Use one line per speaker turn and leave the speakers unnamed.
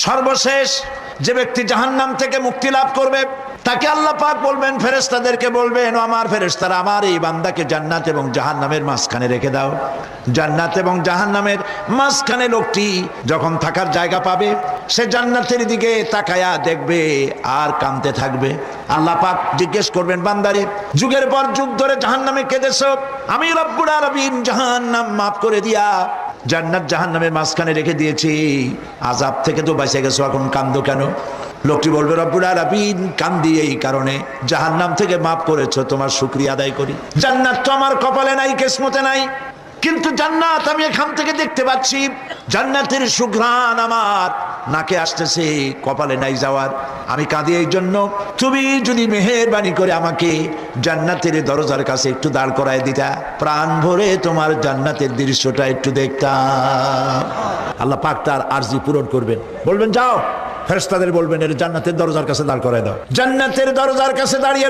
সর্বশেষ যে ব্যক্তি জাহান্নাম থেকে মুক্তি লাভ করবে তাকে আল্লাহ পাক বলবেন, ফেরেশতাদেরকে বলবেন, ও আমার ফেরেশতারা, আমার এই বান্দাকে জান্নাত এবং জাহান্নামের মাঝখানে রেখে দাও। জান্নাত এবং জাহান্নামের মাঝখানে লোকটি যখন থাকার জায়গা পাবে, সে জান্নাতের দিকে তাকায়া দেখবে আর কাঁদতে থাকবে। আল্লাহ পাক জিজ্ঞেস করবেন, বান্দারে, যুগের পর যুগ ধরে জাহান্নামে কেঁদেছো, আমি রব্বুল আলামিন জাহান্নাম মাফ করে দিয়া জান্নাত জাহান্নামের মাঝখানে রেখে দিয়েছি, আযাব থেকে তো বেঁচে গেছো, এখন কান্দো কেন? লোকটি বলবে, রব্বুল আলামিন, কান্দি এই কারণে, জাহান্নাম থেকে মাফ করেছো, তোমার শুকরিয়া আদায় করি। জান্নাত তো আমার কপালে নাই, কিসমতে নাই, কিন্তু জান্নাত আমি এখান থেকে দেখতে পাচ্ছি, জান্নাতের সুঘ্রাণ আমার নাকে আসতেছে, কপালে নাই যাওয়ার। আমি কাঁদি এই জন্য, তুমি যদি মেহেরবানি করে আমাকে জান্নাতের দরজার কাছে একটু দাঁড় করায় দিতা, প্রাণ ভরে তোমার জান্নাতের দৃশ্যটা একটু দেখতাম। আল্লাহ পাক তার আরজি পূরণ করবেন, বলবেন যাও, ফেরেশতাদের বলবেন, এর জান্নাতের দরজার কাছে দাঁড় করায় দাও। জান্নাতের দরজার কাছে দাঁড়িয়ে